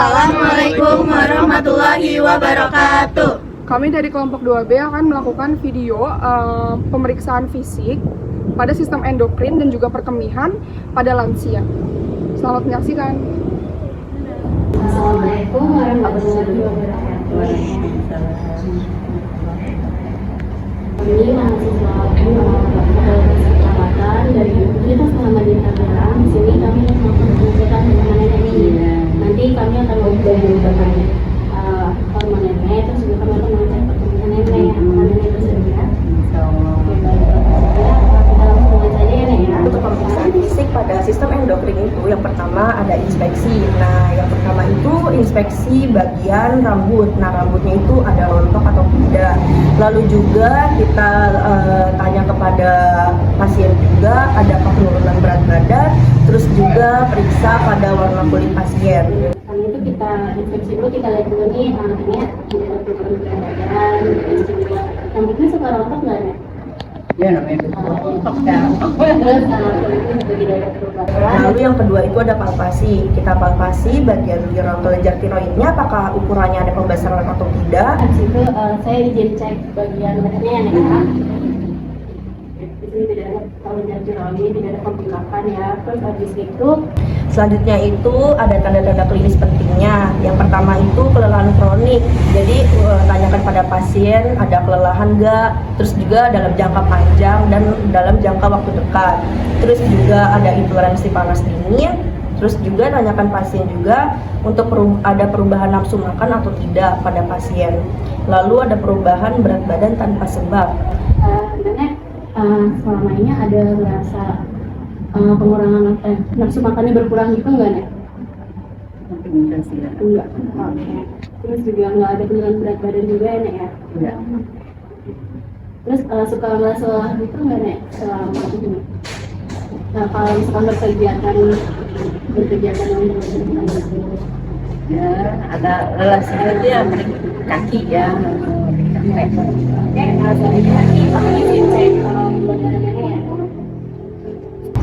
Assalamualaikum warahmatullahi wabarakatuh. Kami dari kelompok 2B akan melakukan video pemeriksaan fisik pada sistem endokrin dan juga perkemihan pada lansia. Selamat menyaksikan. Assalamualaikum warahmatullahi wabarakatuh. Kami mahasiswa perawatan dari Universitas Muhammad Indramayu. Di sini kami melakukan pengecekan hormon nenek ini. Nanti kami akan menggunakan hormon nenek, terus juga kami akan mengecek perkembangan nenek, apakah nenek itu sehat. Oke, baik. Kita langsung mulai saja ya, Nek, ya. Untuk pemeriksaan fisik pada sistem endokrin itu yang pertama ada inspeksi. Nah, yang pertama itu inspeksi bagian rambut. Nah, rambutnya itu ada rontok atau tidak. Lalu juga kita tanya kepada pasien juga ada penurunan berat badan, terus juga periksa pada warna kulit pasien. Kali itu kita inspeksi dulu, kita lihat dulu nih anaknya tidak ada penurunan berat badan, terus juga rambutnya suka rontok nggak, Nek? Ya namanya rontok ya. Terus kulitnya juga tidak ada perubahan. Lalu yang kedua itu ada palpasi. Kita palpasi bagian kelenjar tiroidnya apakah ukurannya ada pembesaran atau tidak. Habis itu saya izin cek bagian lehernya ya, Nek, ya. Di sini tidak ada kelenjar tiroid, tidak ada pembengkakan ya. Terus habis itu Selanjutnya itu ada tanda-tanda klinis pentingnya. Yang pertama itu kelelahan kronik. Jadi tanyakan pada pasien ada kelelahan nggak, terus juga dalam jangka panjang dan dalam jangka waktu dekat. Terus juga ada intoleransi panas dingin. Terus juga tanyakan pasien juga untuk ada perubahan nafsu makan atau tidak pada pasien. Lalu ada perubahan berat badan tanpa sebab. Nenek selama ini ada merasa pengurangan nafsu makannya berkurang gitu nggak, Nek? Enggak sih ya. Enggak. Oke. Terus juga nggak ada penurunan berat badan juga ya, Nek, ya? Enggak. Terus suka merasa lelah gitu nggak, Nek, selama ini? Nah, kalau misalkan berkegiatan yang Ya ada lelah sedikit ya, kaki ya. Oke, ini lagi kami izin cek badan Nenek ya.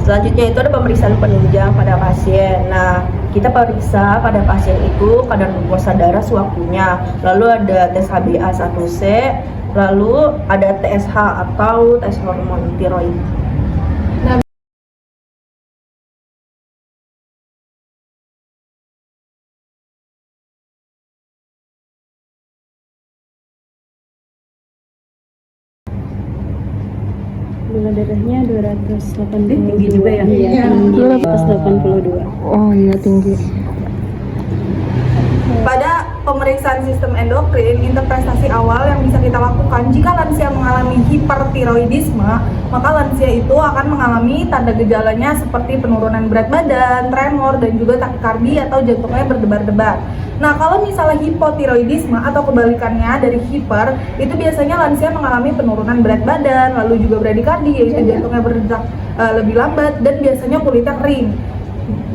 Selanjutnya itu ada pemeriksaan penunjang pada pasien. Nah, kita periksa pada pasien itu kadar glukosa darah sewaktunya. Lalu ada tes HbA1c, lalu ada TSH atau tes hormon tiroid. Gula darahnya 280. Tinggi juga ya? Iya, tinggi. 282. Oh iya, tinggi. Pada pemeriksaan sistem endokrin, interpretasi awal yang bisa kita lakukan jika lansia mengalami hipertiroidisme, maka lansia itu akan mengalami tanda gejalanya seperti penurunan berat badan, tremor, dan juga takikardi atau jantungnya berdebar-debar. Nah, kalau misalnya hipotiroidisme atau kebalikannya dari hiper, itu biasanya lansia mengalami penurunan berat badan, lalu juga bradikardi, yaitu jantungnya berdetak lebih lambat, dan biasanya kulitnya kering.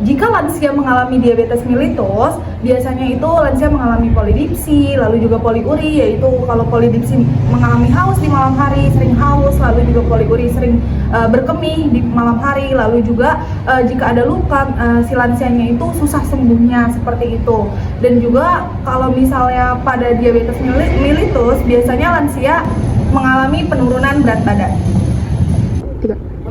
Jika lansia mengalami diabetes mellitus, biasanya itu lansia mengalami polidipsi, lalu juga poliuri, yaitu kalau polidipsi mengalami haus di malam hari, sering haus, lalu juga poliuri sering berkemih di malam hari, lalu juga jika ada luka, si lansianya itu susah sembuhnya seperti itu. Dan juga kalau misalnya pada diabetes mellitus, biasanya lansia mengalami penurunan berat badan.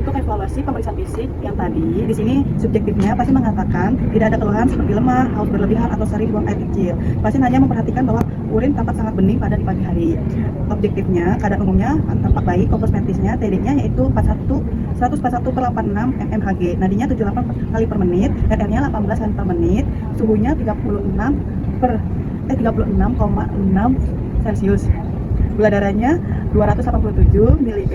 Untuk evaluasi pemeriksaan fisik yang tadi, di sini subjektifnya pasien mengatakan tidak ada keluhan seperti lemah, haus berlebihan, atau sering buang air kecil. Pasien hanya memperhatikan bahwa urin tampak sangat bening pada di pagi hari. Objektifnya, keadaan umumnya tampak baik, kosmetisnya, TD-nya yaitu 141/86 mmHg, nadinya 78 kali per menit, RR-nya 18 kali per menit, suhunya 36,6 Celcius. Gula darahnya 287 mg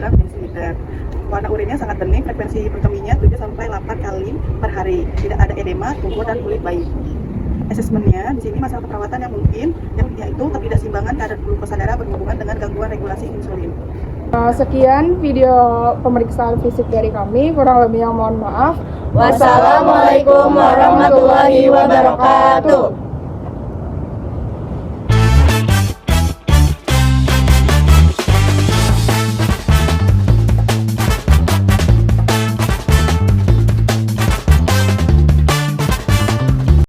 dl. Warna urinnya sangat bening, frekuensi perkemihnya 7-8 kali per hari. Tidak ada edema, tumor, dan kulit baik. Asesmennya di sini masalah keperawatan yang mungkin, yaitu ketidakseimbangan kadar glukosa darah berhubungan dengan gangguan regulasi insulin. Sekian video pemeriksaan fisik dari kami, kurang lebihnya mohon maaf. Wassalamualaikum warahmatullahi wabarakatuh.